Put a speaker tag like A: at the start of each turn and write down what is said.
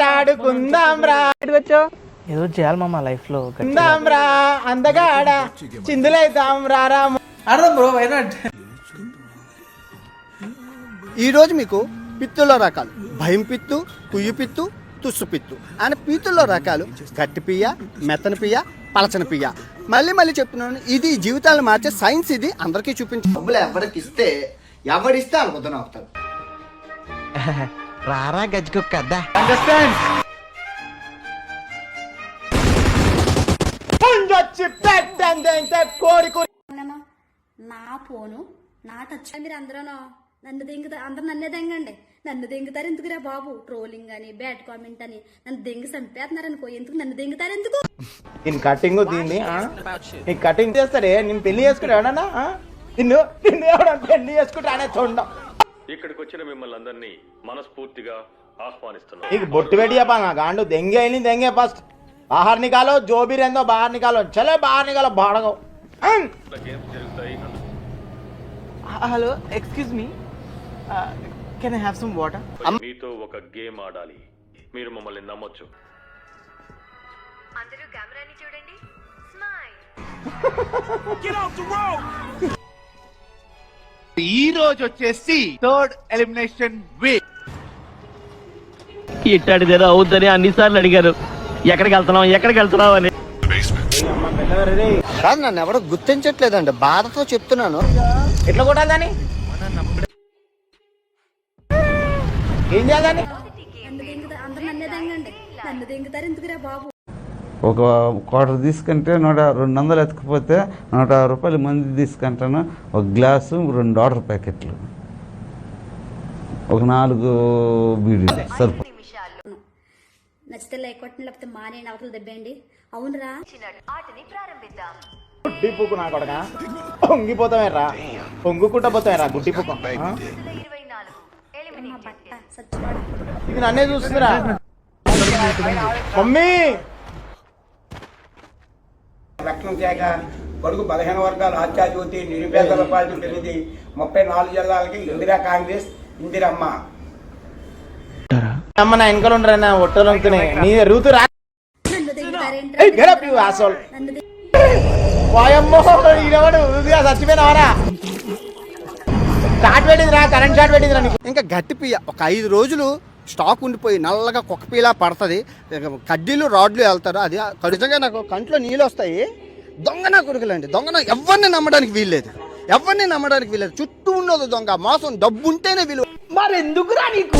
A: ఆట ఆడుకుందాం రా.
B: ఏదో చేయాలి మామ లైఫ్ లో.
A: రా అందగా ఆడ చిందులేద్దాం రారా.
B: ఆడదాం బ్రో, వై నాట్.
C: ఈరోజు మీకు పిత్తుల రకాలు భయం పిత్తు, కుయ్యి పిత్తు, తుస్సు పిత్తు అని పిత్తుల్లో రకాలు గట్టి పియ్య, మెత్తన పియ్య, పలచన పియ్య. మళ్ళీ చెప్తున్నాను, ఇది జీవితాలను మార్చే సైన్స్. ఇది అందరికీ చూపించే డబ్బులు ఎవరికి ఇస్తే ఎవరిస్తే అనుకుంటున్నా అవుతారు.
B: రారా గజ్జుకు కదా.
A: అండర్స్టాండ్.
D: నా ఫోను నా టచ్. మీరు అందరూ నన్ను అందరు నన్నే దెంగండి. నన్ను దెంగుతారు ఎందుకురా బాబు? ట్రోలింగ్ అని, బ్యాడ్ కామెంట్ అని నన్ను దెంగి చంపేస్తున్నారు అనుకో. ఎందుకు నన్ను దెంగుతారు ఎందుకు?
A: నేను కటింగ్ దీన్ని నీ కటింగ్ చేస్తాడే. నేను పెళ్లి చేసుకుంటాడా? నిన్ను పెళ్లి చేసుకుంటా చూడం.
E: ఇక్కడికి వచ్చిన మిమ్మల్ని అందరినీ మనస్ఫూర్తిగా ఆహ్వానిస్తున్నాను.
A: నీకు బొట్టు పెట్టి చెప్పా గాండు దెంగే అయింది. దెంగే ఫస్ట్ बाहर निकालो, जो भी रहने बाहर निकालो. चलो बाहर निकालो, भाड़ो.
B: Hello, excuse me, can I have some water?
E: మీతో ఒక గేమ్ ఆడాలి. మీరు మమ్మల్ని నమ్మొచ్చు.
F: అందరూ కెమెరాని చూడండి. స్మైల్.
G: ఈ రోజు వచ్చేసి థర్డ్ ఎలిమినేషన్ వీక్.
H: ఇట్టాడిదేదో అవుద్దని అన్నిసార్లు అడిగారు. ఎక్కడికి వెళ్తున్నావు అని.
C: కాదు, నన్ను ఎవడో గుర్తించట్లేదండి, బాధతో చెప్తున్నాను.
A: ఎట్లా కొట్టాలని ఏం చేయాలని?
D: అందరు నన్నే దెంగండి. నన్ను దెంగుతారు ఎందుకురా బాబు?
I: ఒక క్వార్టర్ తీసుకుంటే 200 ఎత్తుకుపోతే 150 రూపాయలు మంది తీసుకుంటాను. ఒక గ్లాసు 2 వాటర్ ప్యాకెట్లు, ఒక 4 బీడీలు సరుపు.
D: నచ్చితే లైక్ కొట్టండి, లేకపోతే మానేయండి, అవతలు దెబ్బేయండి. అవునరా,
F: ఆటని ప్రారంభిద్దాం.
A: గుడ్డి పుక్కు నా కొడక. పొంగిపోతామేరా, పొంగుకుంటా పోతామేరా గుడ్డి పుక్కు.
F: 24 ఎలిమినేట్.
D: బట్ట సచ్చివాడు.
A: ఇది నన్నే చూస్తుందిరా మమ్మీ.
J: రక్షణ శాఖ కొడుకు 15 వర్గాల ఆచార్యోతి నిరుపేదల పార్టీ పెరిగింది. 34 జిల్లాలకి ఇందిరా కాంగ్రెస్, ఇందిరమ్మ.
A: అమ్మ నా వెనకాల ఉండరా ఒట్టలు నీ రూతు రా.
D: నన్ను దెంగుతారేంట్రా?
A: చచ్చిపోయినవారా? స్టార్ట్ పెట్టింది రా, కరెంట్ షార్ట్ పెట్టింది రా.
C: ఇంకా గట్టి పియ్య ఒక 5 రోజులు స్టాక్ ఉండిపోయి నల్లగా కుక్క పీలా పడుతుంది. కడ్డీలు రాడ్లు వెళ్తారు. అది ఖచ్చితంగా నాకు కంట్లో నీళ్ళు వస్తాయి. దొంగ నా కొడుకులండి, దొంగ ఎవరిని నమ్మడానికి వీల్లేదు, ఎవరిని నమ్మడానికి వీల్లేదు. చుట్టూ ఉన్నది దొంగ, మోసం, డబ్బు ఉంటేనే విలువ.
B: మరి ఎందుకురా నీకు